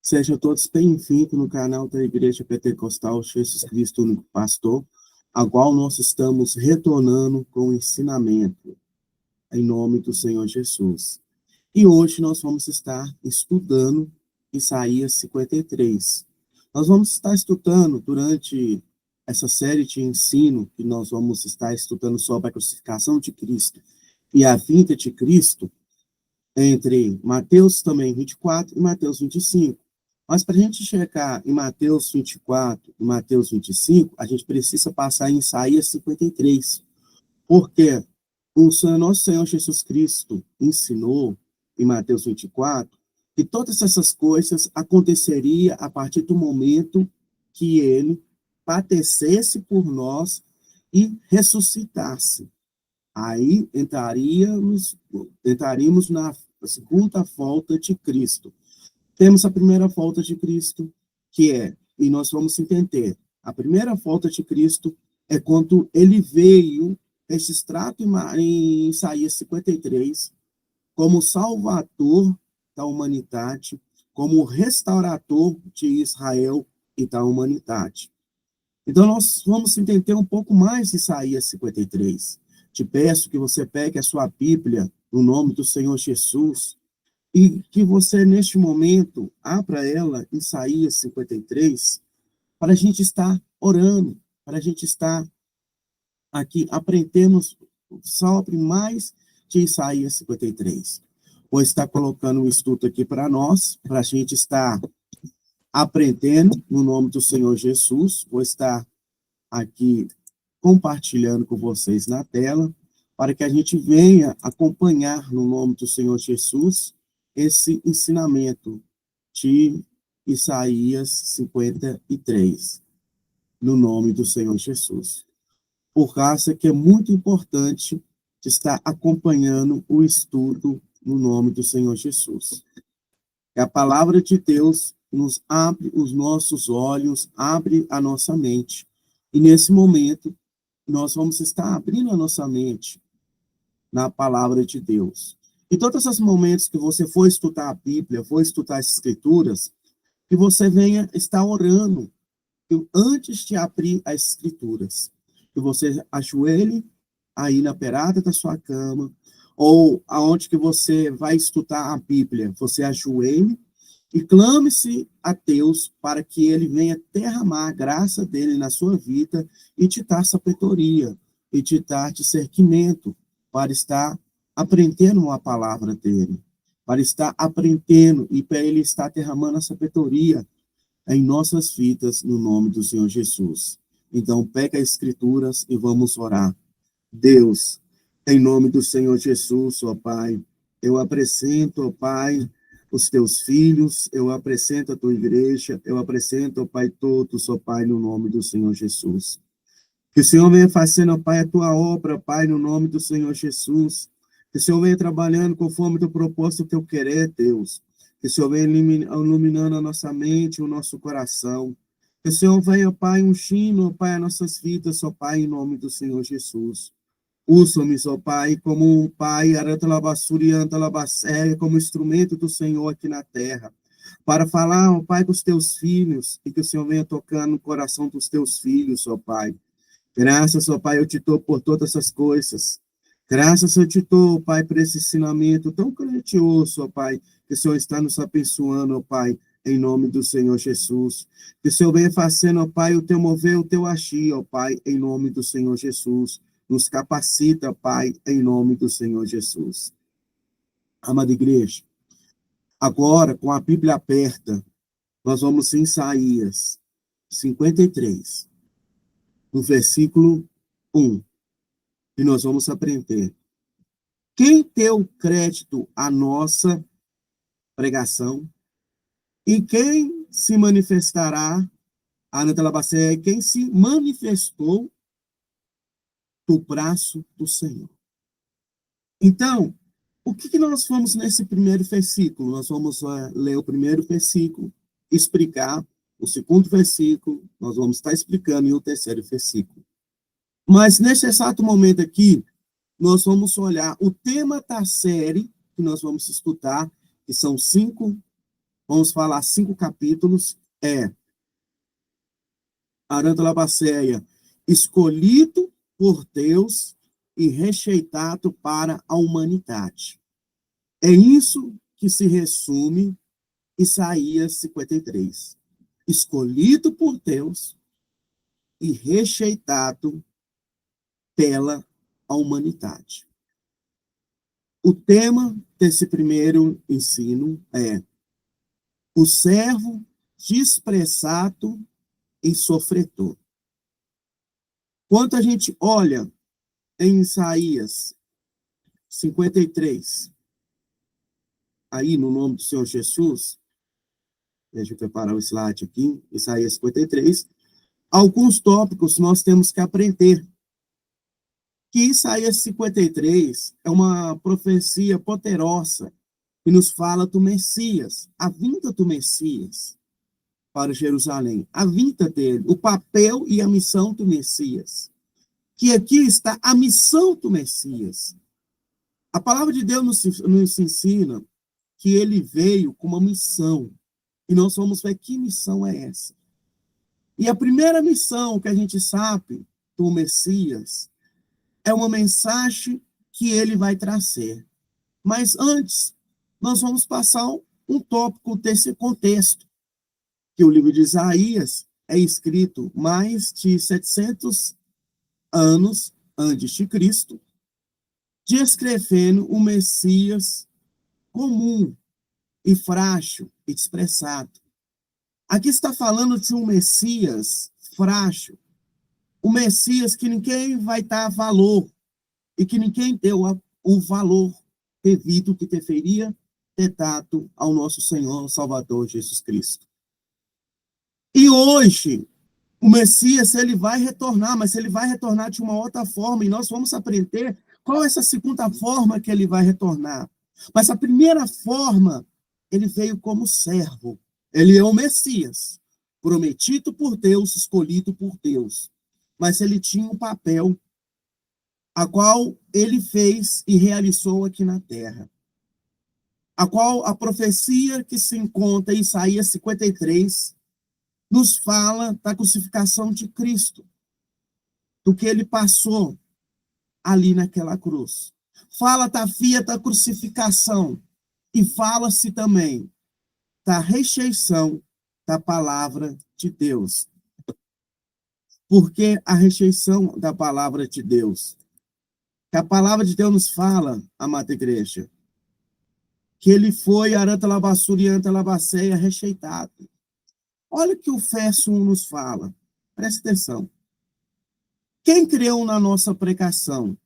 Sejam todos bem-vindos no canal da Igreja Pentecostal Jesus Cristo Único Pastor, a qual nós estamos retornando com o ensinamento, em nome do Senhor Jesus. E hoje nós vamos estar estudando Isaías 53. Nós vamos estar estudando durante essa série de ensino, que nós vamos estar estudando sobre a crucificação de Cristo e a vinda de Cristo, entre Mateus também 24 e Mateus 25. Mas para a gente chegar em Mateus 24 e Mateus 25, a gente precisa passar em Isaías 53. Porque o nosso Senhor Jesus Cristo ensinou em Mateus 24 que todas essas coisas aconteceriam a partir do momento que ele padecesse por nós e ressuscitasse. Aí entraríamos na segunda volta de Cristo. Temos a primeira volta de Cristo, e nós vamos entender, a primeira volta de Cristo é quando ele veio, registrado em Isaías 53, como salvador da humanidade, como restaurador de Israel e da humanidade. Então, nós vamos entender um pouco mais de Isaías 53. Te peço que você pegue a sua Bíblia, no nome do Senhor Jesus, e que você, neste momento, abra ela, Isaías 53, para a gente estar orando, para a gente estar aqui aprendendo sobre mais de Isaías 53. Vou estar colocando um estudo aqui para nós, para a gente estar aprendendo no nome do Senhor Jesus. Vou estar aqui compartilhando com vocês na tela, para que a gente venha acompanhar no nome do Senhor Jesus esse ensinamento de Isaías 53, no nome do Senhor Jesus. Por causa que é muito importante estar acompanhando o estudo no nome do Senhor Jesus. A palavra de Deus nos abre os nossos olhos, abre a nossa mente. E nesse momento, nós vamos estar abrindo a nossa mente na palavra de Deus. E todos os momentos que você for estudar a Bíblia, for estudar as Escrituras, que você venha estar orando, antes de abrir as Escrituras. Que você ajoelhe aí na beirada da sua cama, ou aonde que você vai estudar a Bíblia, você ajoelhe e clame-se a Deus para que ele venha derramar a graça dele na sua vida e te dar sabedoria, e te dar discernimento para estar aprendendo a palavra dele, para estar aprendendo e para ele estar derramando a sabedoria em nossas vidas, no nome do Senhor Jesus. Então, pega as Escrituras e vamos orar. Deus, em nome do Senhor Jesus, ó Pai, eu apresento, ó Pai, os teus filhos, eu apresento a tua igreja, eu apresento, ó Pai, todos, ó Pai, no nome do Senhor Jesus. Que o Senhor venha fazendo, ó Pai, a tua obra, Pai, no nome do Senhor Jesus. Que o Senhor venha trabalhando conforme o teu propósito, o teu querer, Deus. Que o Senhor venha iluminando a nossa mente, o nosso coração. Que o Senhor venha, ó Pai, ungindo, ó Pai, as nossas vidas, ó Pai, em nome do Senhor Jesus. Usa-me, ó Pai, como um Pai, como instrumento do Senhor aqui na terra, para falar, ó Pai, dos teus filhos, e que o Senhor venha tocando no coração dos teus filhos, ó Pai. Graças, ó Pai, eu te dou por todas essas coisas. Graças eu te dou, Pai, por esse ensinamento tão grandioso, ó Pai, que o Senhor está nos abençoando, ó Pai, em nome do Senhor Jesus. Que o Senhor venha fazendo, ó Pai, o teu mover, o teu agir, ó Pai, em nome do Senhor Jesus. Nos capacita, Pai, em nome do Senhor Jesus. Amada igreja, agora, com a Bíblia aberta, nós vamos em Isaías 53, no versículo 1. E nós vamos aprender. Quem deu crédito à nossa pregação e quem se manifestará, quem se manifestou do braço do Senhor. Então, o que nós vamos nesse primeiro versículo? Nós vamos ler o primeiro versículo, explicar o segundo versículo, nós vamos estar explicando em o terceiro versículo. Mas, nesse exato momento aqui, nós vamos olhar o tema da série que nós vamos estudar, que são 5 vamos falar 5 capítulos, Aranta-Labaceia, escolhido por Deus e rejeitado para a humanidade. É isso que se resume Isaías 53. Escolhido por Deus e rejeitado pela humanidade. O tema desse primeiro ensino é o servo desprezado e sofredor. Quando a gente olha em Isaías 53, aí no nome do Senhor Jesus, deixa eu preparar o slide aqui, Isaías 53, alguns tópicos nós temos que aprender. Que Isaías 53 é uma profecia poderosa que nos fala do Messias, a vinda do Messias para Jerusalém, a vinda dele, o papel e a missão do Messias. Que aqui está a missão do Messias. A palavra de Deus nos ensina que ele veio com uma missão. E nós vamos ver que missão é essa. E a primeira missão que a gente sabe do Messias é uma mensagem que ele vai trazer. Mas antes, nós vamos passar um tópico desse contexto, que o livro de Isaías é escrito mais de 700 anos antes de Cristo, descrevendo o Messias comum e frágil e desprezado. Aqui está falando de um Messias frágil, o Messias que ninguém vai dar valor e que ninguém deu o valor devido que deveria ter dado ao nosso Senhor Salvador Jesus Cristo. E hoje, o Messias, ele vai retornar, mas ele vai retornar de uma outra forma, e nós vamos aprender qual é essa segunda forma que ele vai retornar. Mas a primeira forma, ele veio como servo. Ele é o Messias, prometido por Deus, escolhido por Deus. Mas ele tinha um papel a qual ele fez e realizou aqui na terra. A qual a profecia que se encontra em Isaías 53 nos fala da crucificação de Cristo, do que ele passou ali naquela cruz. Fala da via da crucificação e fala-se também da rejeição da palavra de Deus. Por que a rejeição da palavra de Deus? Que a palavra de Deus nos fala, amada igreja, que ele foi Aranta-Labassuri e Aranta-Labaceia rejeitado. Olha o que o verso 1 nos fala. Presta atenção. Quem creu na nossa pregação?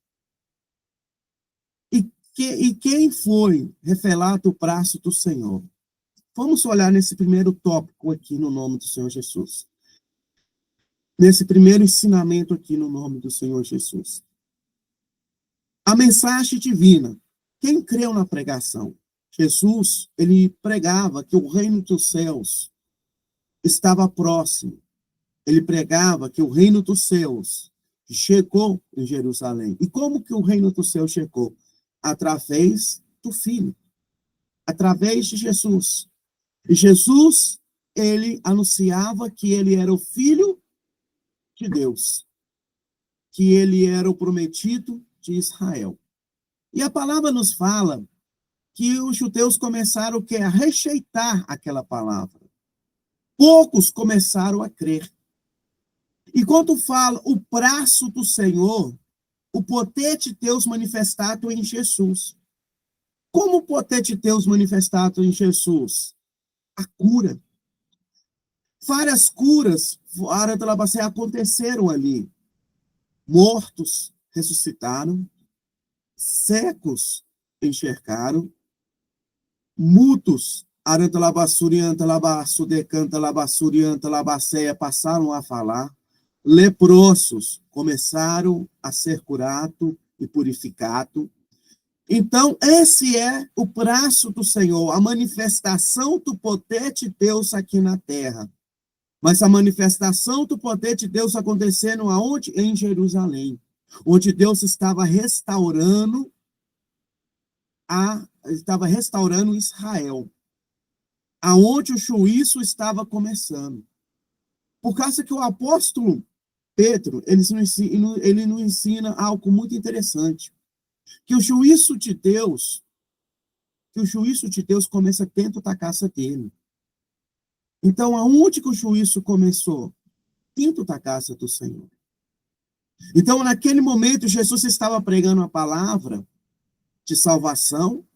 E quem foi revelado o braço do Senhor? Vamos olhar nesse primeiro tópico aqui no nome do Senhor Jesus. Nesse primeiro ensinamento aqui no nome do Senhor Jesus. A mensagem divina. Quem creu na pregação? Jesus, ele pregava que o reino dos céus estava próximo. Ele pregava que o reino dos céus chegou em Jerusalém. E como que o reino dos céus chegou? Através do Filho. Através de Jesus. E Jesus, ele anunciava que ele era o Filho de Deus. Que ele era o prometido de Israel. E a palavra nos fala que os judeus começaram a rejeitar aquela palavra. Poucos começaram a crer. E quando fala o braço do Senhor, o poder de Deus manifestado em Jesus. Como o poder de Deus manifestado em Jesus? A cura. Várias curas aconteceram ali. Mortos ressuscitaram, cegos enxergaram, mudos, passaram a falar, leprosos começaram a ser curados e purificados. Então, esse é o braço do Senhor, a manifestação do poder de Deus aqui na terra. Mas a manifestação do poder de Deus acontecendo aonde? Em Jerusalém, onde Deus estava restaurando Israel. aonde o juízo estava começando. Por causa que o apóstolo Pedro, ele nos ensina algo muito interessante, que o juízo de Deus, começa dentro da casa dele. Então, aonde que o juízo começou? Dentro da casa do Senhor. Então, naquele momento, Jesus estava pregando a palavra de salvação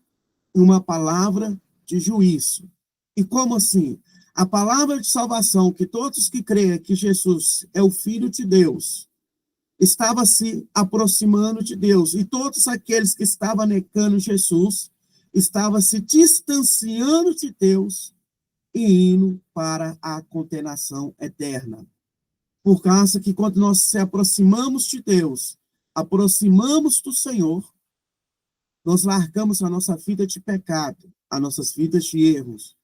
e uma palavra de juízo. E como assim? A palavra de salvação, que todos que creem que Jesus é o Filho de Deus, estava se aproximando de Deus, e todos aqueles que estavam negando Jesus, estavam se distanciando de Deus e indo para a condenação eterna. Por causa que quando nós se aproximamos de Deus, aproximamos do Senhor, nós largamos a nossa vida de pecado, as nossas vidas de erros,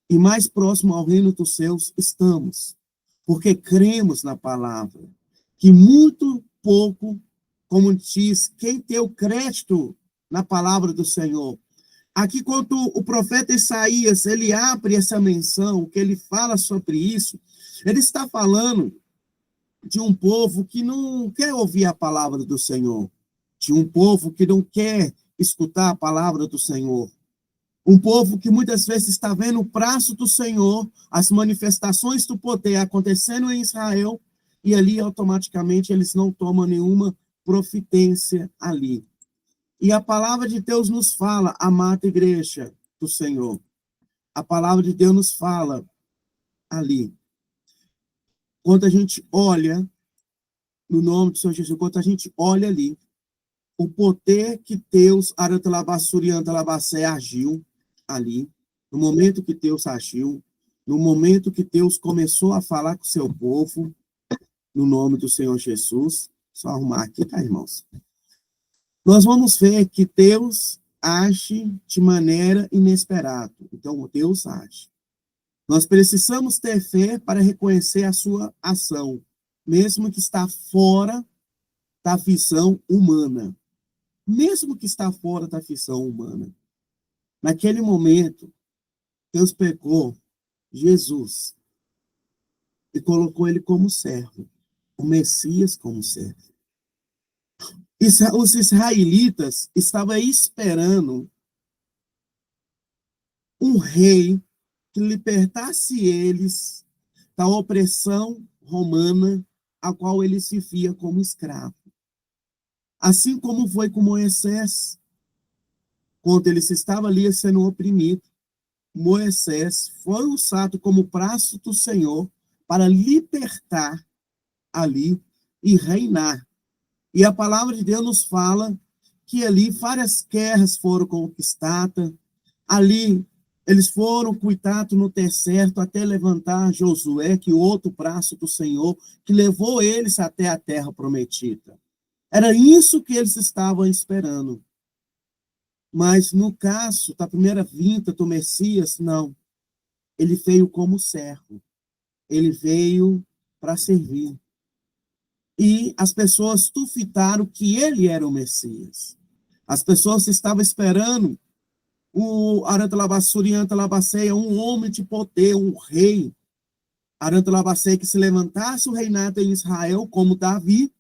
e mais próximo ao reino dos céus estamos, porque cremos na palavra, que muito pouco, como diz, quem tem o crédito na palavra do Senhor. Aqui, quando o profeta Isaías, ele abre essa menção, que ele fala sobre isso, ele está falando de um povo que não quer ouvir a palavra do Senhor, de um povo que não quer escutar a palavra do Senhor. Um povo que muitas vezes está vendo o braço do Senhor, as manifestações do poder acontecendo em Israel, e ali automaticamente eles não tomam nenhuma providência ali. E a palavra de Deus nos fala, amada igreja do Senhor, a palavra de Deus nos fala ali. Quando a gente olha, no nome do Senhor Jesus, quando a gente olha ali, o poder que Deus, Arantalabasuriantalabacé, agiu ali, no momento que Deus agiu, no momento que Deus começou a falar com o seu povo, no nome do Senhor Jesus, só arrumar aqui, tá, irmãos? Nós vamos ver que Deus age de maneira inesperada. Então, Deus age. Nós precisamos ter fé para reconhecer a sua ação, mesmo que está fora da visão humana. Mesmo que está fora da visão humana. Naquele momento, Deus pegou Jesus e colocou ele como servo, o Messias como servo. Os israelitas estavam esperando um rei que libertasse eles da opressão romana a qual eles se via como escravo. Assim como foi com Moisés, quando eles estavam ali sendo oprimidos, Moisés foi usado como braço do Senhor para libertar ali e reinar. E a palavra de Deus nos fala que ali várias guerras foram conquistadas, ali eles foram cuidados no deserto até levantar Josué, que é o outro braço do Senhor, que levou eles até a terra prometida. Era isso que eles estavam esperando. Mas no caso da primeira vinda do Messias, não. Ele veio como servo. Ele veio para servir. E as pessoas duvidaram que ele era o Messias. As pessoas estavam esperando o Arantalabasuriantalabacéia, um homem de poder, um rei. Arantalabacéia que se levantasse o reinado em Israel como Davi,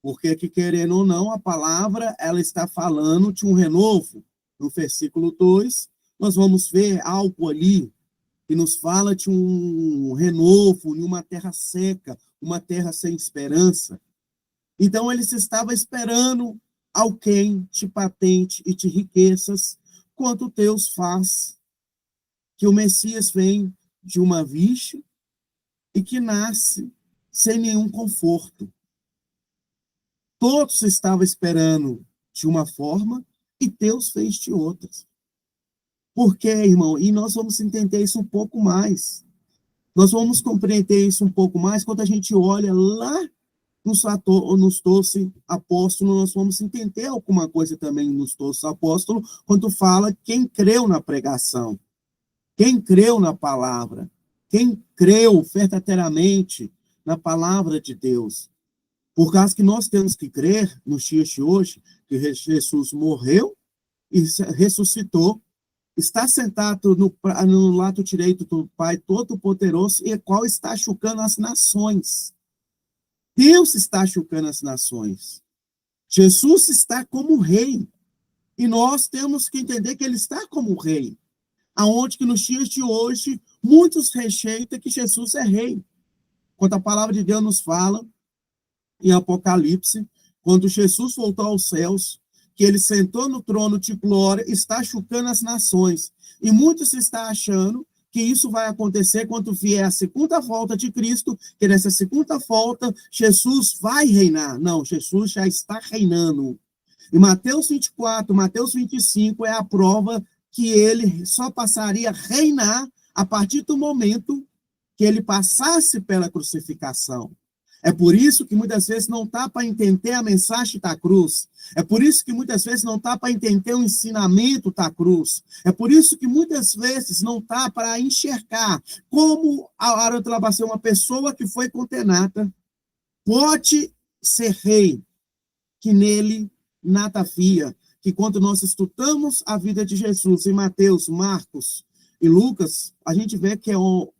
porque que querendo ou não, a palavra ela está falando de um renovo. No versículo 2, nós vamos ver algo ali que nos fala de um renovo em uma terra seca, uma terra sem esperança. Então, eles estavam esperando alguém de patente e de riquezas, quando Deus faz que o Messias vem de uma virgem e que nasce sem nenhum conforto. Todos estavam esperando de uma forma e Deus fez de outras. Por quê, irmão? E nós vamos entender isso um pouco mais. Nós vamos compreender isso um pouco mais quando a gente olha lá nos 12 apóstolos, nós vamos entender alguma coisa também nos 12 apóstolos, quando fala quem creu na pregação, quem creu na palavra, quem creu verdadeiramente na palavra de Deus. Por causa que nós temos que crer, nos dias de hoje, que Jesus morreu e ressuscitou, está sentado no lado direito do Pai Todo-Poderoso, e qual está julgando as nações. Deus está julgando as nações. Jesus está como rei. E nós temos que entender que ele está como rei. Aonde que nos dias de hoje, muitos rejeitam que Jesus é rei. Quando a palavra de Deus nos fala, em Apocalipse, quando Jesus voltou aos céus, que ele sentou no trono de glória, está julgando as nações. E muitos estão achando que isso vai acontecer quando vier a segunda volta de Cristo, que nessa segunda volta Jesus vai reinar. Não, Jesus já está reinando. E Mateus 24, Mateus 25 é a prova que ele só passaria a reinar a partir do momento que ele passasse pela crucificação. É por isso que muitas vezes não dá para entender a mensagem da cruz. É por isso que muitas vezes não dá para entender o ensinamento da cruz. É por isso que muitas vezes não dá para enxergar como uma pessoa que foi condenada pode ser rei, que nele nada havia. Que quando nós estudamos a vida de Jesus em Mateus, Marcos e Lucas, a gente vê que o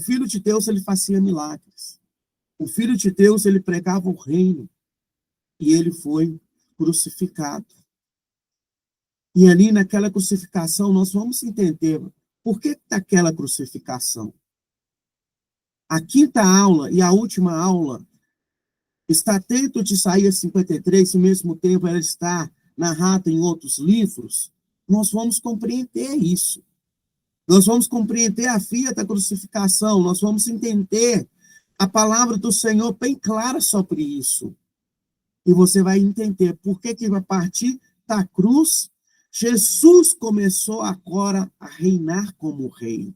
Filho de Deus, ele fazia milagres. O Filho de Deus, ele pregava o reino. E ele foi crucificado. E ali naquela crucificação, nós vamos entender por que daquela crucificação. A quinta aula e a última aula está dentro de Isaías 53, e ao mesmo tempo ela está narrada em outros livros. Nós vamos compreender isso. Nós vamos compreender a via da crucificação. Nós vamos entender a palavra do Senhor bem clara sobre isso. E você vai entender por que a partir da cruz, Jesus começou agora a reinar como rei.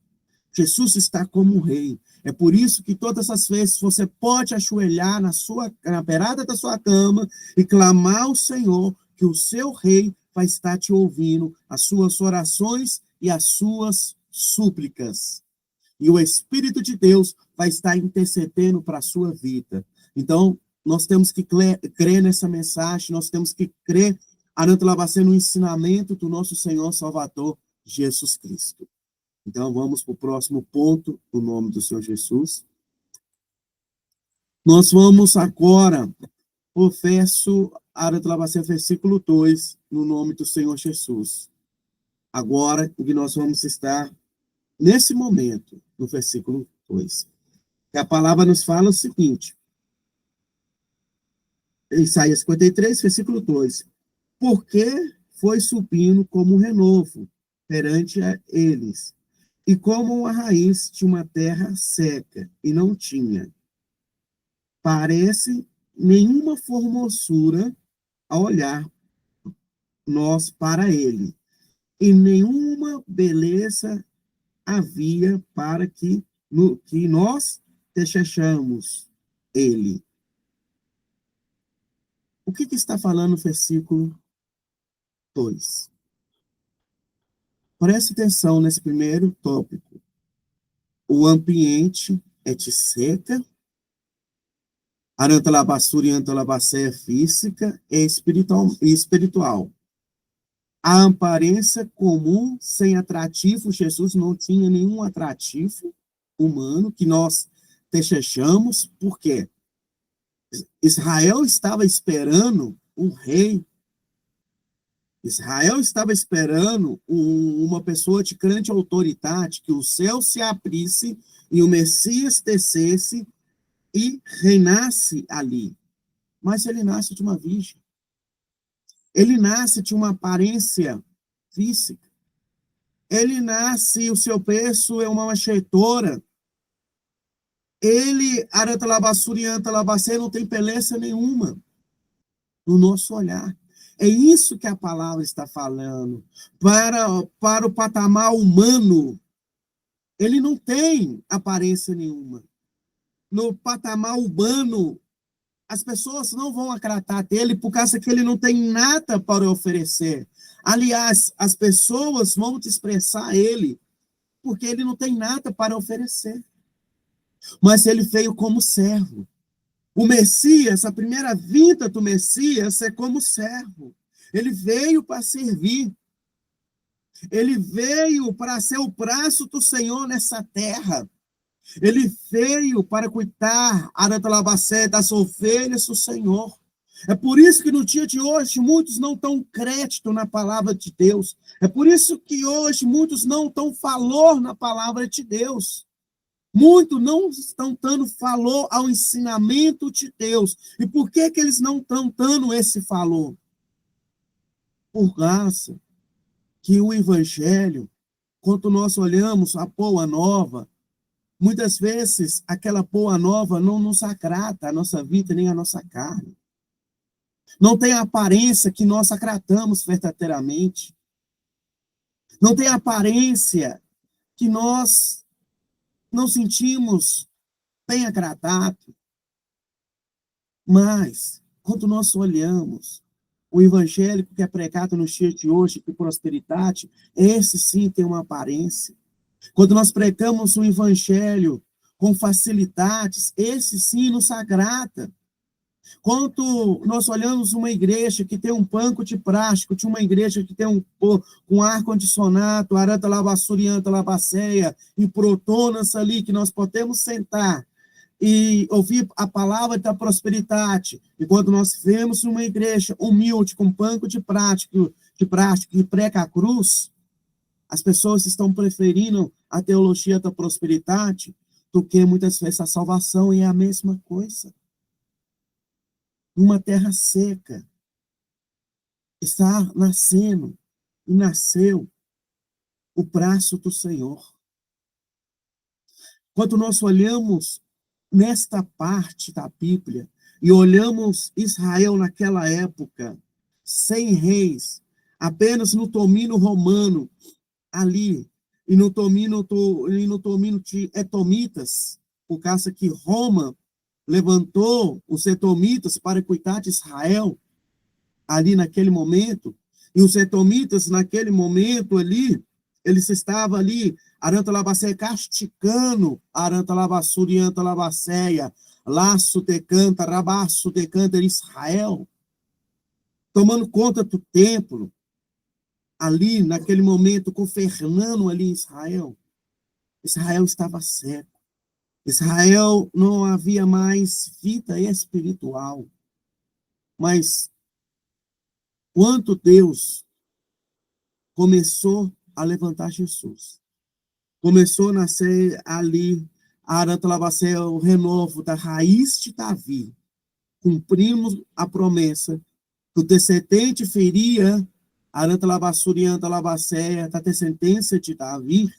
Jesus está como rei. É por isso que todas as vezes você pode ajoelhar na beirada da sua cama e clamar ao Senhor, que o seu rei vai estar te ouvindo, as suas orações e as suas súplicas. E o Espírito de Deus vai estar intercedendo para a sua vida. Então, nós temos que crer nessa mensagem, nós temos que crer no ensinamento do nosso Senhor Salvador, Jesus Cristo. Então, vamos para o próximo ponto, no nome do Senhor Jesus. Nós vamos agora o versículo 2, no nome do Senhor Jesus. Agora, que nós vamos estar nesse momento, no versículo 2. Que a palavra nos fala o seguinte, em Isaías 53, versículo 2. Porque foi subindo como um renovo perante eles, e como uma raiz de uma terra seca, e não tinha. Parece nenhuma formosura a olhar nós para ele, e nenhuma beleza havia para que nós desejamos ele. O que está falando o versículo 2? Preste atenção nesse primeiro tópico. O ambiente é de seca, arantalabassura e antalabacéia física e espiritual. A aparência comum, sem atrativo, Jesus não tinha nenhum atrativo humano que nós desejamos, por quê? Israel estava esperando um rei. Israel estava esperando uma pessoa de grande autoridade, que o céu se abrisse e o Messias descesse e reinasse ali. Mas ele nasce de uma virgem. Ele nasce de uma aparência física. Ele nasce, o seu berço é uma manjedoura. Ele, arantalabassura e antalabacé, não tem beleza nenhuma no nosso olhar. É isso que a palavra está falando. Para o patamar humano, ele não tem aparência nenhuma. No patamar humano, as pessoas não vão acatar dele por causa que ele não tem nada para oferecer. Aliás, as pessoas vão desprezar ele porque ele não tem nada para oferecer. Mas ele veio como servo. O Messias, a primeira vinda do Messias é como servo. Ele veio para servir. Ele veio para ser o braço do Senhor nessa terra. Ele veio para cuidar, Aratalabacé, das ovelhas do Senhor. É por isso que no dia de hoje muitos não dão crédito na palavra de Deus. É por isso que hoje muitos não dão valor na palavra de Deus. Muitos não estão dando valor ao ensinamento de Deus. E por que eles não estão dando esse valor? Por causa que o Evangelho, quando nós olhamos a boa nova, muitas vezes aquela boa nova não nos agrada a nossa vida nem a nossa carne. Não tem a aparência que nós agradamos verdadeiramente. Não tem a aparência que nós não sentimos bem agradado. Mas, quando nós olhamos o evangélico que é pregado nos dias de hoje, que prosperidade, esse sim tem uma aparência. Quando nós pregamos o evangelho com facilidades, esse sim nos agrada. Quando nós olhamos uma igreja que tem um banco de plástico, de uma igreja que tem um ar-condicionado, aranta labassurianta, labaceia, e protonas ali, que nós podemos sentar e ouvir a palavra da prosperidade. E quando nós vemos uma igreja humilde, com banco de plástico e prega a cruz, as pessoas estão preferindo a teologia da prosperidade do que muitas vezes a salvação, e é a mesma coisa. Uma terra seca está nascendo e nasceu o braço do Senhor. Quando nós olhamos nesta parte da Bíblia e olhamos Israel naquela época, sem reis, apenas no domínio romano, ali, e no domínio de edomitas, por causa que Roma levantou os edomitas para cuidar de Israel, ali naquele momento, e os edomitas naquele momento ali, eles estavam ali, Aranta Labaceia, castigando Aranta Labassurianta Labaceia, Laço decanta, Rabaço decanta, Israel, tomando conta do templo, ali naquele momento, governando ali Israel. Israel estava seco. Israel não havia mais vida espiritual. Mas quando Deus começou a levantar Jesus, começou a nascer ali, o renovo da raiz de Davi, cumprimos a promessa que o descendente feria Arantalabassurianta Labaceia, da descendência de Davi,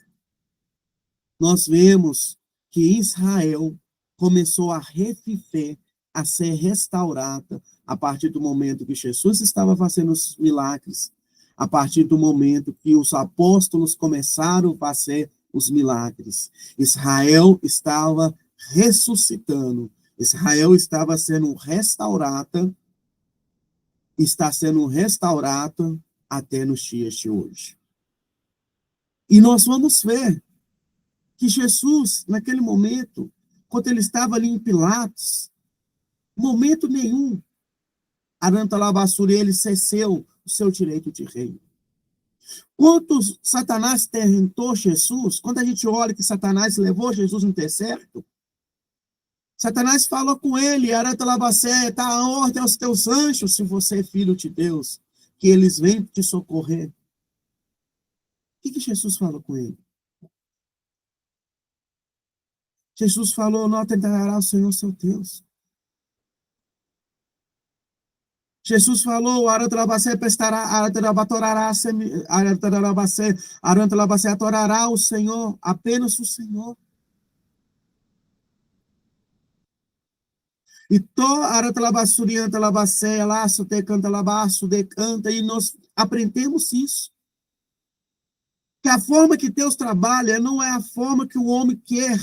nós vemos que Israel começou a reviver, a ser restaurada, a partir do momento que Jesus estava fazendo os milagres, a partir do momento que os apóstolos começaram a fazer os milagres. Israel estava ressuscitando, Israel estava sendo restaurada, está sendo restaurada até nos dias de hoje. E nós vamos ver que Jesus, naquele momento, quando ele estava ali em Pilatos, momento nenhum, Arantalabassuri, ele cesseu o seu direito de rei. Quando Satanás tentou Jesus, quando a gente olha que Satanás levou Jesus no deserto, Satanás falou com ele, Arantalabacé, está a ordem aos teus anjos, se você é filho de Deus, que eles venham te socorrer. O que Jesus falou com ele? Jesus falou, não tentará o Senhor seu Deus. Jesus falou, Arantalabacé prestará, Arantalabacé adorará o Senhor, apenas o Senhor. E to Arantalabasurianta Labacé, laço decanta labaço, decanta, e nós aprendemos isso. Que a forma que Deus trabalha não é a forma que o homem quer.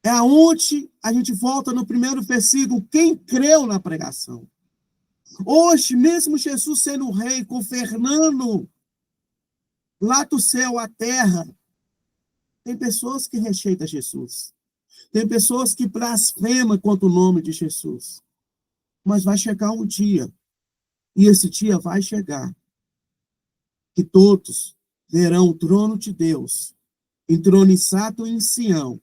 É aonde a gente volta no primeiro versículo, quem creu na pregação. Hoje, mesmo Jesus sendo o rei, governando lá do céu à terra, tem pessoas que rejeitam Jesus. Tem pessoas que blasfemam contra o nome de Jesus. Mas vai chegar um dia, e esse dia vai chegar, que todos verão o trono de Deus entronizado em Sião,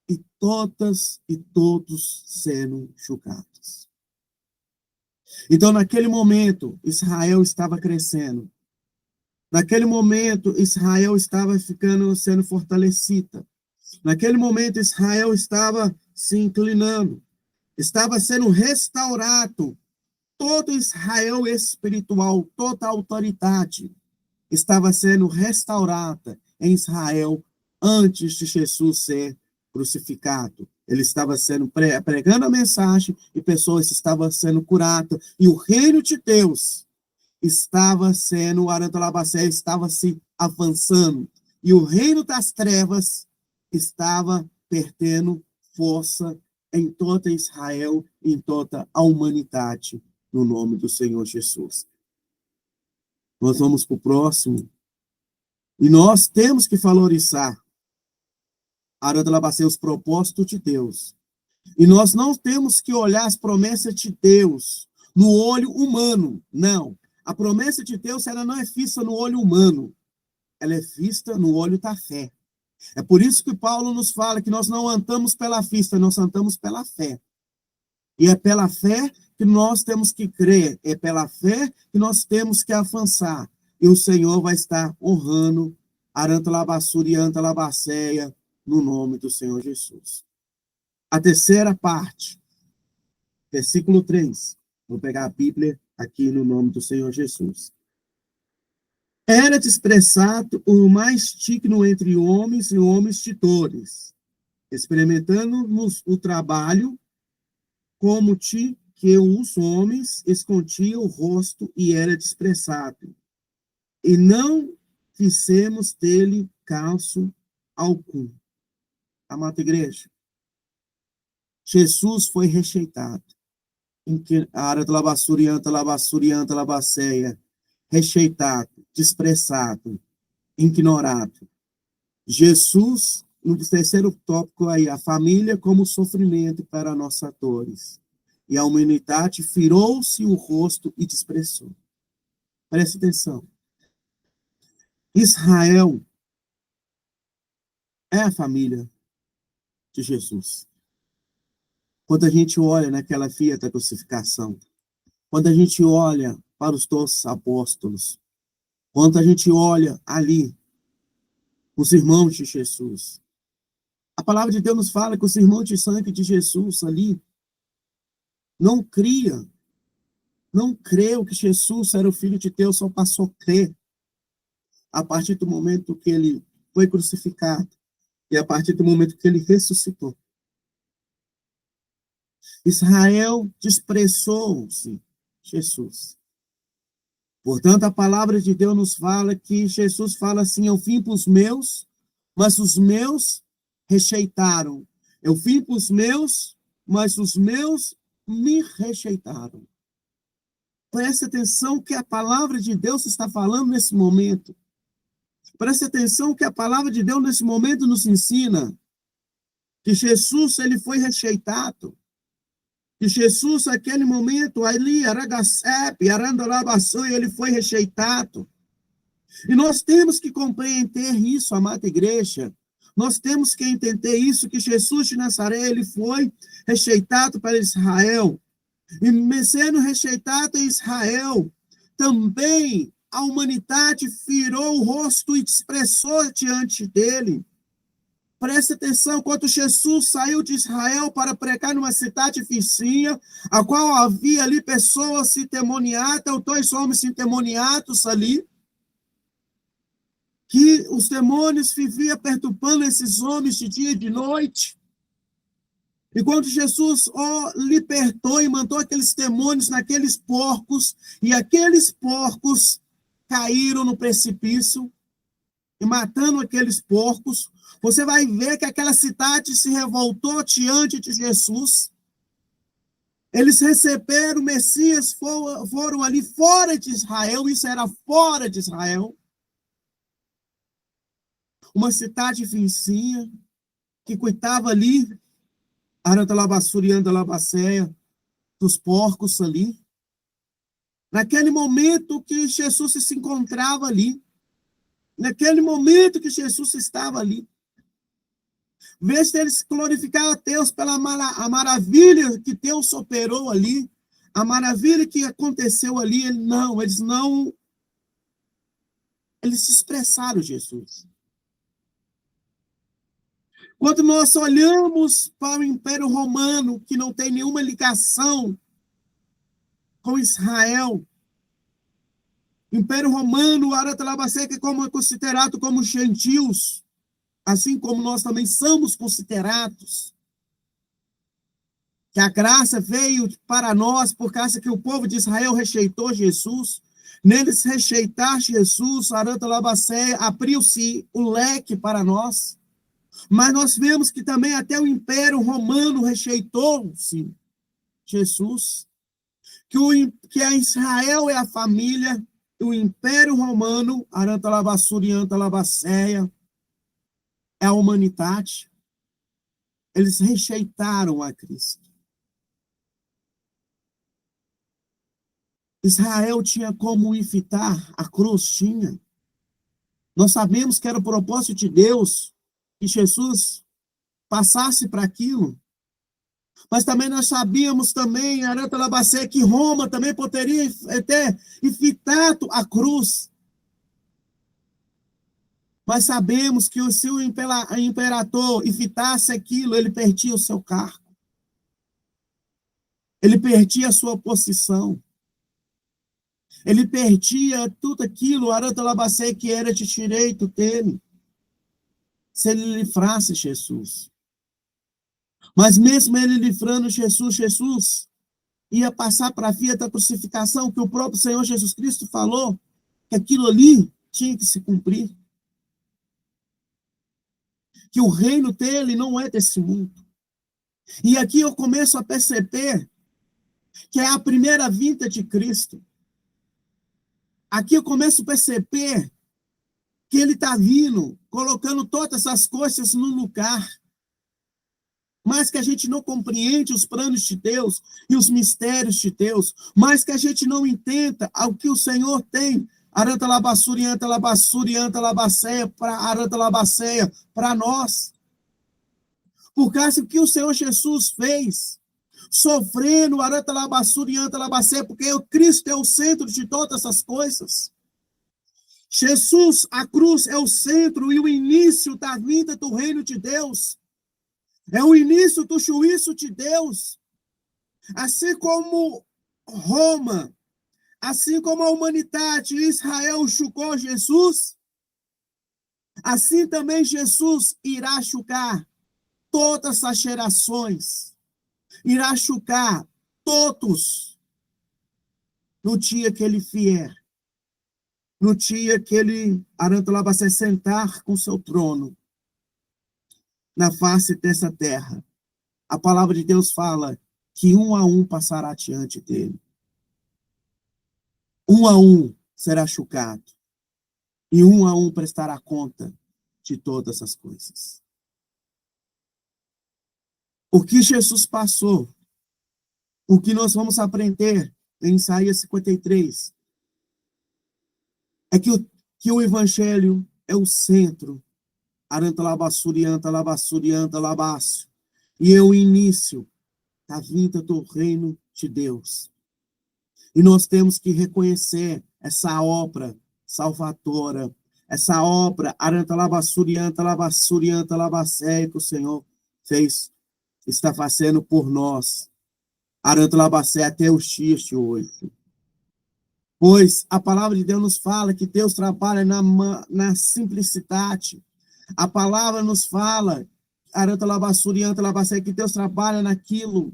e todas e todos sendo julgados. Então, naquele momento, Israel estava crescendo. Naquele momento, Israel estava sendo fortalecida. Naquele momento, Israel estava se inclinando. Estava sendo restaurado. Todo Israel espiritual, toda a autoridade estava sendo restaurada em Israel antes de Jesus ser crucificado. Ele estava sendo pregando a mensagem e pessoas estavam sendo curadas. E o reino de Deus estava sendo, o Arantalabacé estava se avançando. E o reino das trevas estava perdendo força em toda Israel, em toda a humanidade, no nome do Senhor Jesus. Nós vamos para o próximo. E nós temos que valorizar, Arantalabacé, os propósitos de Deus. E nós não temos que olhar as promessas de Deus no olho humano, não. A promessa de Deus, ela não é vista no olho humano, ela é vista no olho da fé. É por isso que Paulo nos fala que nós não andamos pela vista, nós andamos pela fé. E é pela fé que nós temos que crer, é pela fé que nós temos que avançar. E o Senhor vai estar honrando Arantalabasuri e Antalabacéia no nome do Senhor Jesus. A terceira parte, versículo 3. Vou pegar a Bíblia aqui no nome do Senhor Jesus. Era expressado o mais digno entre homens e homens titores, experimentando-nos o trabalho, como que os homens escondiam o rosto e era desprezado. E não fizemos dele caso algum. Amada igreja, Jesus foi rejeitado. Em que a área da labassurianta, labaceia, rejeitado, desprezado, ignorado. Jesus, no terceiro tópico aí, a família como sofrimento para nossas dores. E a humanidade virou-se o rosto e desprezou. Preste atenção. Israel é a família de Jesus. Quando a gente olha naquela via da crucificação, quando a gente olha para os 12 apóstolos, quando a gente olha ali, os irmãos de Jesus, a palavra de Deus nos fala que os irmãos de sangue de Jesus ali não creu que Jesus era o Filho de Deus, só passou a crer a partir do momento que ele foi crucificado e a partir do momento que ele ressuscitou. Israel desprezou-se Jesus. Portanto, a palavra de Deus nos fala que Jesus fala assim: eu vim para os meus, mas os meus rejeitaram. Eu vim para os meus, mas os meus me rejeitaram. Preste atenção que a palavra de Deus está falando nesse momento. Preste atenção que a palavra de Deus nesse momento nos ensina que Jesus, ele foi rejeitado. Que Jesus, naquele momento, ali, Aragacepe, Arandalabaçoi, ele foi rejeitado. E nós temos que compreender isso, amada igreja. Nós temos que entender isso, que Jesus de Nazaré, ele foi rejeitado para Israel. E sendo rejeitado em Israel, também a humanidade virou o rosto e expressou diante dele. Preste atenção, quando Jesus saiu de Israel para pregar numa cidade vizinha, a qual havia ali pessoas endemoniadas, 2 homens endemoniados ali, que os demônios viviam perturbando esses homens de dia e de noite. E quando Jesus libertou e mandou aqueles demônios naqueles porcos, e aqueles porcos caíram no precipício, e matando aqueles porcos, você vai ver que aquela cidade se revoltou diante de Jesus. Eles receberam o Messias, foram ali fora de Israel, isso era fora de Israel. Uma cidade vizinha, que cuidava ali, Arandalabassuri e Andalabacéia, dos porcos ali. Naquele momento que Jesus se encontrava ali, naquele momento que Jesus estava ali. Em vez de eles glorificar a Deus pela a maravilha que Deus operou ali, a maravilha que aconteceu ali, eles se expressaram Jesus. Quando nós olhamos para o Império Romano, que não tem nenhuma ligação com Israel, o Império Romano, Aratalabacé, que é considerado como gentios, assim como nós também somos considerados, que a graça veio para nós por causa que o povo de Israel rejeitou Jesus. Neles rejeitar Jesus, Aratalabacé, abriu-se o leque para nós. Mas nós vemos que também até o Império Romano rejeitou-se Jesus, que a Israel é a família, o Império Romano, Arantalabasur e Antalabaceia, é a humanidade. Eles rejeitaram a Cristo. Israel tinha como evitar a cruz, tinha. Nós sabemos que era o propósito de Deus que Jesus passasse para aquilo. Mas também nós sabíamos também, Arantalabacé, que Roma também poderia ter evitado a cruz. Mas sabemos que se o imperador evitasse aquilo, ele perdia o seu cargo. Ele perdia a sua posição. Ele perdia tudo aquilo, Arantalabacé, que era de direito dele, se ele livrasse Jesus. Mas mesmo ele livrando Jesus ia passar para a via da crucificação, que o próprio Senhor Jesus Cristo falou, que aquilo ali tinha que se cumprir. Que o reino dele não é desse mundo. E aqui eu começo a perceber que é a primeira vinda de Cristo. Aqui eu começo a perceber que ele está vindo, colocando todas essas coisas no lugar. Mas que a gente não compreende os planos de Deus e os mistérios de Deus, mas que a gente não entenda o que o Senhor tem. Arantalabassurianta, labaceia, para nós. Por causa que o Senhor Jesus fez, sofrendo, Arantalabassurianta, porque o Cristo é o centro de todas essas coisas. Jesus, a cruz, é o centro e o início da vinda do reino de Deus. É o início do juízo de Deus. Assim como Roma, assim como a humanidade, Israel julgou Jesus, assim também Jesus irá julgar todas as gerações, irá julgar todos no dia que ele vier, no dia que ele, Arantalabacé, sentar com seu trono na face dessa terra. A palavra de Deus fala que um a um passará diante dele. Um a um será julgado. E um a um prestará conta de todas as coisas. O que Jesus passou, o que nós vamos aprender em Isaías 53, é que o Evangelho é o centro. Arantalabassurianta, labaço. E é o início da vinda do reino de Deus. E nós temos que reconhecer essa obra salvadora, essa obra Arantalabassurianta, labacéia que o Senhor fez, está fazendo por nós. Arantalabacé até os dias de hoje. Pois a palavra de Deus nos fala que Deus trabalha na simplicidade. A palavra nos fala, Arantalabassurianta, que Deus trabalha naquilo,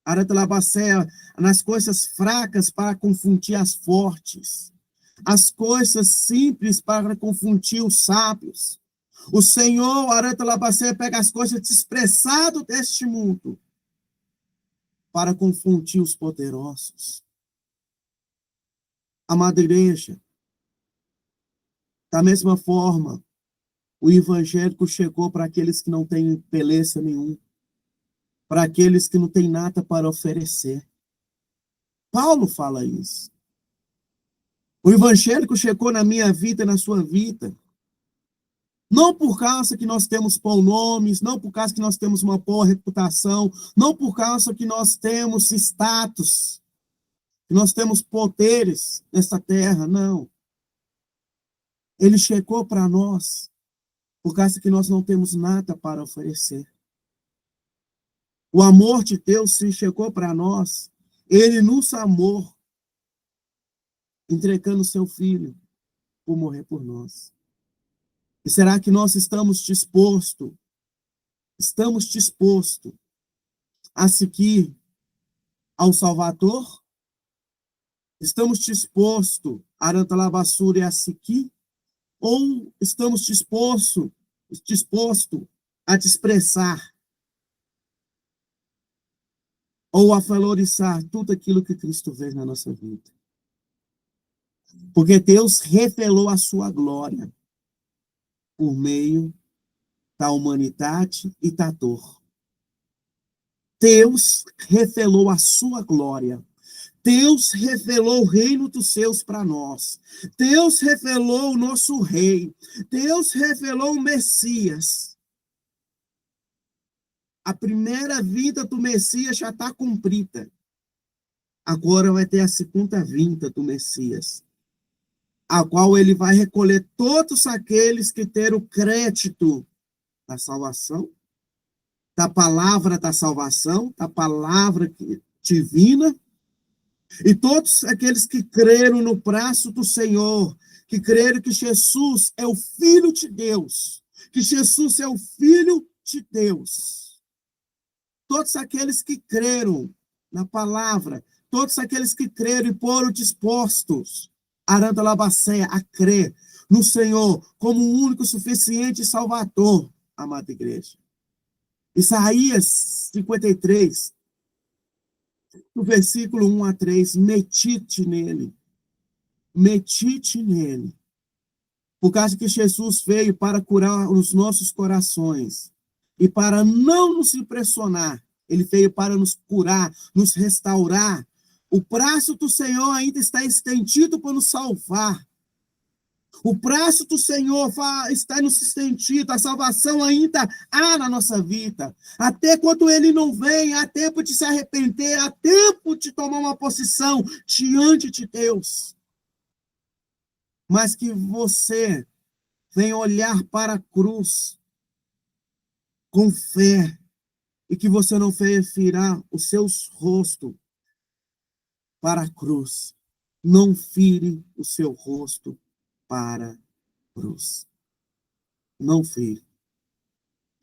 Arantalabacé, nas coisas fracas para confundir as fortes. As coisas simples para confundir os sábios. O Senhor, Arantalabacé, pega as coisas desprezado deste mundo para confundir os poderosos. Amada igreja, da mesma forma, o evangélico chegou para aqueles que não têm beleza nenhuma, para aqueles que não têm nada para oferecer. Paulo fala isso. O evangélico chegou na minha vida e na sua vida. Não por causa que nós temos bons nomes, não por causa que nós temos uma boa reputação, não por causa que nós temos status, que nós temos poderes nessa terra, não. Ele chegou para nós por causa que nós não temos nada para oferecer. O amor de Deus se chegou para nós, ele nos amou, entregando seu filho por morrer por nós. E será que nós estamos dispostos a seguir ao Salvador? Estamos dispostos a Arantalabassura e a seguir? Ou estamos dispostos a desprezar ou a valorizar tudo aquilo que Cristo fez na nossa vida? Porque Deus revelou a sua glória por meio da humanidade e da dor. Deus revelou a sua glória. Deus revelou o reino dos céus para nós. Deus revelou o nosso rei. Deus revelou o Messias. A primeira vinda do Messias já está cumprida. Agora vai ter a segunda vinda do Messias, a qual ele vai recolher todos aqueles que terão crédito da salvação, da palavra da salvação, da palavra divina, e todos aqueles que creram no braço do Senhor, que creram que Jesus é o Filho de Deus, que Jesus é o Filho de Deus. Todos aqueles que creram na palavra, todos aqueles que creram e foram dispostos, Arandalabacéia, a crer no Senhor como o único suficiente Salvador, amada igreja. Isaías 53, no versículo 1 a 3, medite nele, por causa que Jesus veio para curar os nossos corações, e para não nos impressionar, ele veio para nos curar, nos restaurar. O braço do Senhor ainda está estendido para nos salvar. O braço do Senhor está nos estendido, a salvação ainda há na nossa vida. Até quando ele não vem, há tempo de se arrepender, há tempo de tomar uma posição diante de Deus. Mas que você venha olhar para a cruz com fé e que você não venha virar o seu rosto para a cruz. Não vire o seu rosto para a cruz. Não vire.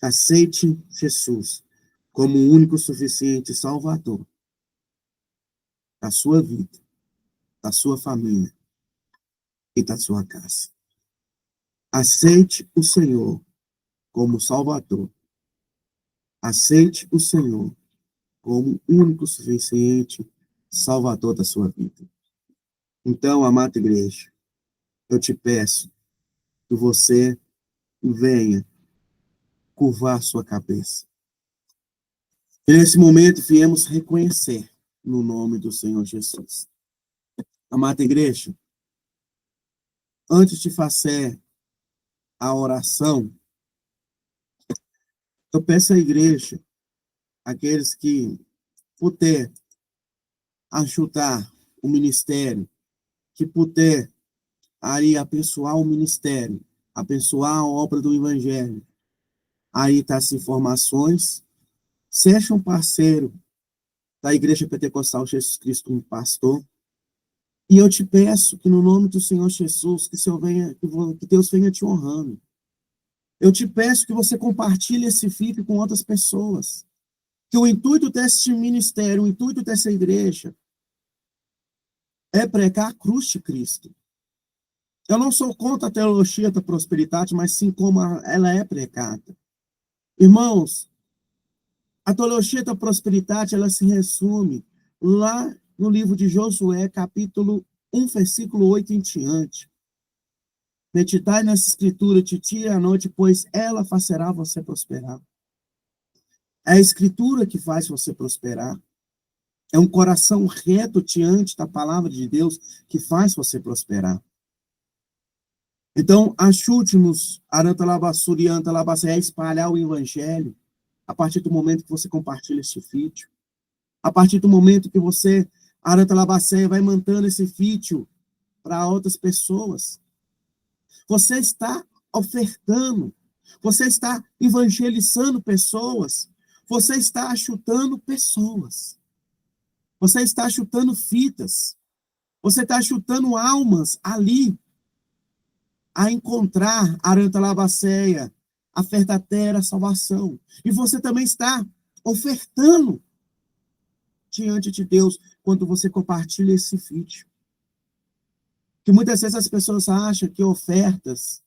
Aceite Jesus como o único suficiente Salvador da sua vida, da sua família e da sua casa. Aceite o Senhor como Salvador. Aceite o Senhor como o único suficiente Salvador da sua vida. Então, amada igreja, eu te peço que você venha curvar sua cabeça. E nesse momento viemos reconhecer no nome do Senhor Jesus. Amada igreja, antes de fazer a oração, eu peço à igreja, aqueles que puder ajudar o ministério, que puder aí abençoar o ministério, abençoar a obra do evangelho. Aí tá as informações. Seja um parceiro da Igreja Pentecostal Jesus Cristo, um pastor. E eu te peço que no nome do Senhor Jesus, que Deus venha te honrando. Eu te peço que você compartilhe esse vídeo com outras pessoas. Que o intuito desse ministério, o intuito dessa igreja, é pregar a cruz de Cristo. Eu não sou contra a teologia da prosperidade, mas sim como ela é pregada. Irmãos, a teologia da prosperidade, ela se resume lá no livro de Josué, capítulo 1, versículo 8 em diante. Meditai nessa escritura de dia e à noite, pois ela fará você prosperar. É a escritura que faz você prosperar. É um coração reto diante da palavra de Deus que faz você prosperar. Então, ajude-nos, Arantalabassuri, Antalabassa, a espalhar o evangelho a partir do momento que você compartilha este vídeo. A partir do momento que você, Arantalabassé, vai mandando esse vídeo para outras pessoas. Você está ofertando, você está evangelizando pessoas, você está chutando pessoas, você está chutando fitas, você está chutando almas ali a encontrar a Arantalabacéia, a verdadeira salvação. E você também está ofertando diante de Deus quando você compartilha esse vídeo. Que muitas vezes as pessoas acham que ofertas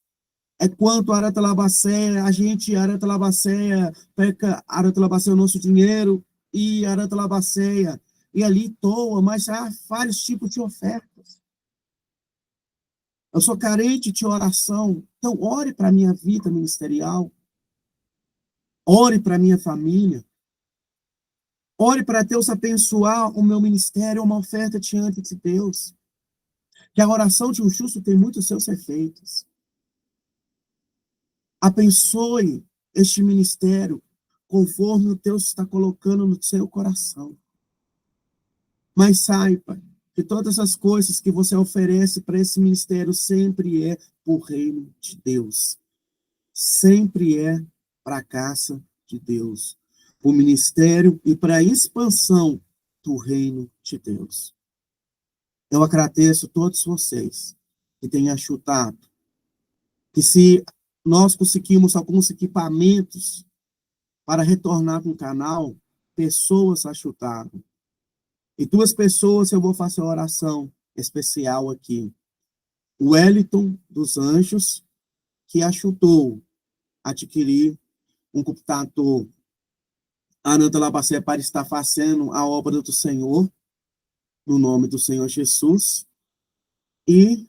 é quanto a Arantalabacéia, a gente, Arantalabacéia, peca Arantalabacéia o nosso dinheiro e Arantalabacéia, e ali toa, mas há vários tipos de ofertas. Eu sou carente de oração, então ore para a minha vida ministerial, ore para a minha família, ore para Deus abençoar o meu ministério, uma oferta diante de Deus. Que a oração de um justo tem muitos seus efeitos. Abençoe este ministério conforme o Deus está colocando no seu coração. Mas saiba que todas as coisas que você oferece para esse ministério sempre é por reino de Deus. Sempre é para a casa de Deus. O ministério e para a expansão do reino de Deus. Eu agradeço a todos vocês que têm ajudado. Que se nós conseguimos alguns equipamentos para retornar com o canal, pessoas ajudaram. E duas pessoas eu vou fazer uma oração especial aqui. O Wellington dos Anjos, que ajudou a adquirir um computador Arantalabacé para estar fazendo a obra do Senhor, no nome do Senhor Jesus. E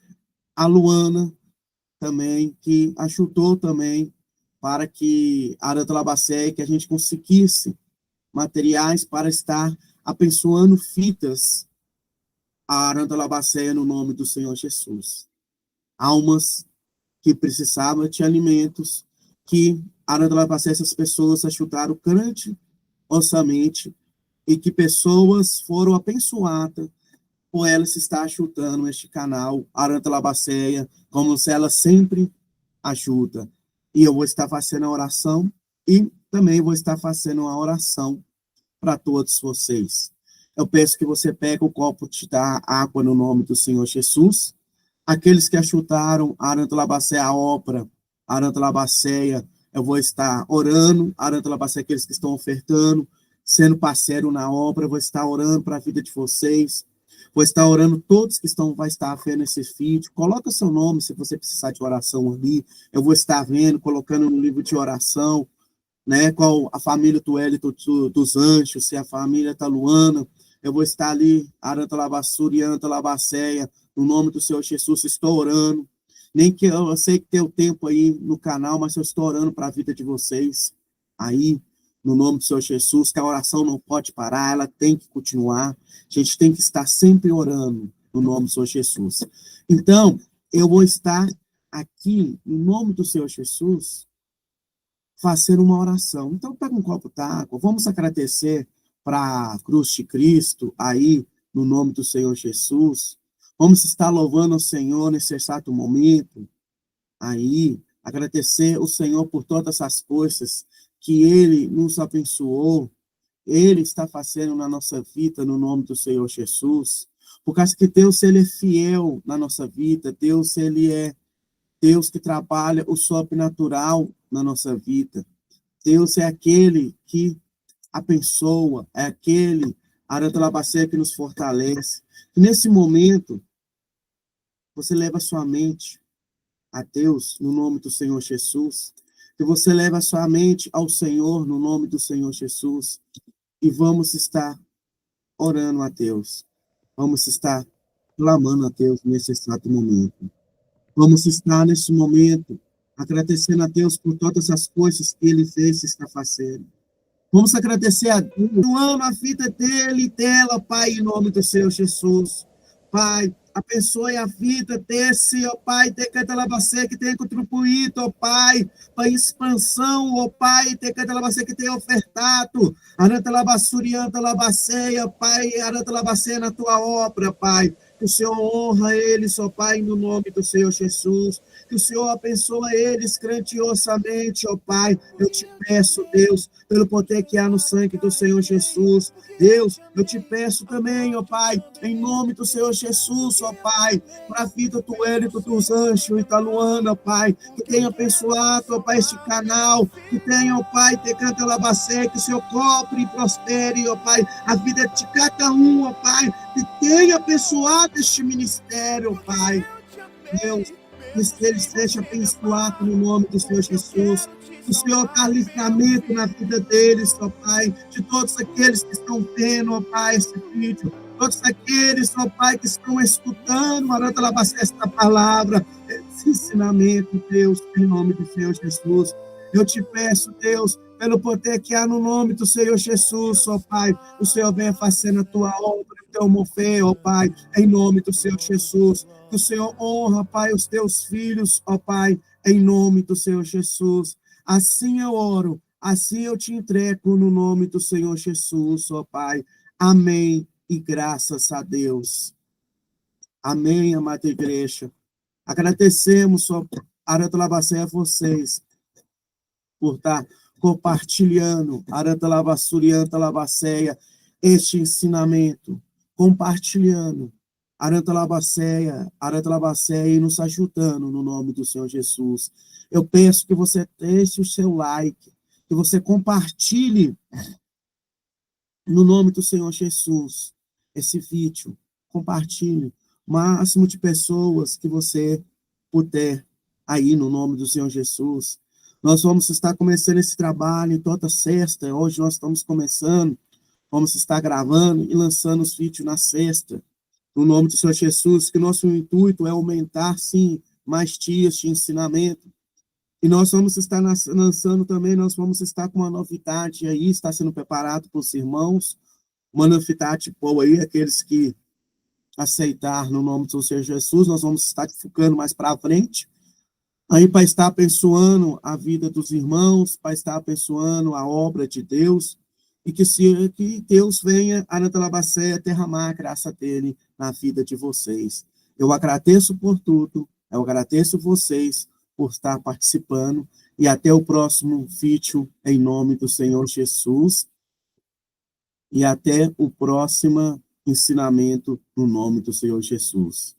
a Luana também, que ajudou também para que Arantalabacé, que a gente conseguisse materiais para estar abençoando fitas a Arantalabacé no nome do Senhor Jesus. Almas que precisavam de alimentos, que Arantalabacé, essas pessoas ajudaram grandiosamente e que pessoas foram abençoadas por elas estar ajudando este canal Arantalabacéia, como se ela sempre ajuda. E eu vou estar fazendo a oração e também vou estar fazendo uma oração para todos vocês. Eu peço que você pegue o copo de dar água no nome do Senhor Jesus. Aqueles que ajudaram a Arantalabacéia, a obra Arantalabacéia, eu vou estar orando, Arantalabacéia, aqueles que estão ofertando, sendo parceiro na obra, eu vou estar orando para a vida de vocês. Vou estar orando todos que vai estar vendo esse vídeo. Coloca seu nome se você precisar de oração ali. Eu vou estar vendo, colocando no livro de oração, né? Qual a família do Wellington dos Anjos, se a família da Luana. Eu vou estar ali, Arantalabasuri, Arantalabacéia, no nome do Senhor Jesus, estou orando. Nem que eu sei que tem o tempo aí no canal, mas eu estou orando para a vida de vocês. Aí, no nome do Senhor Jesus, que a oração não pode parar, ela tem que continuar. A gente tem que estar sempre orando no nome do Senhor Jesus. Então, eu vou estar aqui, no nome do Senhor Jesus, fazendo uma oração. Então, pega um copo d'água, vamos agradecer para a cruz de Cristo, aí, no nome do Senhor Jesus. Vamos estar louvando o Senhor nesse exato momento, aí, agradecer o Senhor por todas as coisas que Ele nos abençoou, Ele está fazendo na nossa vida, no nome do Senhor Jesus, por causa que Deus, Ele é fiel na nossa vida, Deus, Ele é Deus que trabalha o sobrenatural na nossa vida, Deus é aquele que abençoa, é aquele Arantalabacé que nos fortalece. E nesse momento, você leva a sua mente a Deus, no nome do Senhor Jesus, que você leva a sua mente ao Senhor, no nome do Senhor Jesus, e vamos estar orando a Deus, vamos estar clamando a Deus nesse exato momento. Vamos estar nesse momento agradecendo a Deus por todas as coisas que Ele fez e está fazendo, Vamos agradecer a Deus. Eu amo a vida dele e dela, Pai, em nome do Senhor Jesus. Pai, abençoe a vida desse, ó Pai, de cada labacê que tenha contribuído, ó Pai, para a expansão, ó Pai, de cada labacê que tenha ofertado. Aranta labassurianta labaceia, Pai, aranta labaceia na tua obra, Pai. Que o Senhor honra eles, ó Pai, no nome do Senhor Jesus. Que o Senhor abençoe eles grandiosamente, ó Pai. Eu te peço, Deus, pelo poder que há no sangue do Senhor Jesus. Deus, eu te peço também, ó Pai, em nome do Senhor Jesus, ó Pai, para a vida do Hélito, dos Anjos e da Luana, Pai, que tenha abençoado, ó Pai, este canal, que tenha, ó Pai, Tecanta Labacé, que o Senhor cobre e prospere, ó Pai, a vida de cada um, ó Pai, que tenha abençoado este ministério, ó Pai. Deus, que ele seja abençoado no nome do Senhor Jesus. Que o Senhor dá livramento na vida deles, ó Pai, de todos aqueles que estão vendo, ó Pai, esse vídeo, todos aqueles, ó Pai, que estão escutando, Maranta Labacé, esta palavra, esse ensinamento, Deus, em nome do Senhor Jesus. Eu te peço, Deus, pelo poder que há no nome do Senhor Jesus, ó Pai, o Senhor venha fazendo a tua obra, o teu mover, ó Pai, em nome do Senhor Jesus. Que o Senhor honra, Pai, os teus filhos, ó Pai, em nome do Senhor Jesus. Assim eu oro, assim eu te entrego no nome do Senhor Jesus, ó Pai. Amém e graças a Deus. Amém, amada igreja. Agradecemos, ó Aranta Labacé, a vocês por estar compartilhando, Aranta Labassurianta Labacéia, este ensinamento, compartilhando, Aranta Labacéia, e nos ajudando no nome do Senhor Jesus. Eu peço que você deixe o seu like, que você compartilhe no nome do Senhor Jesus esse vídeo, compartilhe o máximo de pessoas que você puder aí no nome do Senhor Jesus. Nós vamos estar começando esse trabalho toda sexta. Hoje nós estamos começando. Vamos estar gravando e lançando os vídeos na sexta. No nome do Senhor Jesus, que nosso intuito é aumentar, sim, mais dias de ensinamento. E nós vamos estar lançando também, nós vamos estar com uma novidade aí, está sendo preparado para os irmãos. Uma novidade boa aí, aqueles que aceitar no nome do Senhor Jesus, nós vamos estar ficando mais para frente. Aí para estar abençoando a vida dos irmãos, para estar abençoando a obra de Deus, e que Deus venha, Aranta Labacé, derramar a graça dele na vida de vocês. Eu agradeço por tudo, eu agradeço vocês por estar participando, e até o próximo vídeo, em nome do Senhor Jesus, e até o próximo ensinamento, no nome do Senhor Jesus.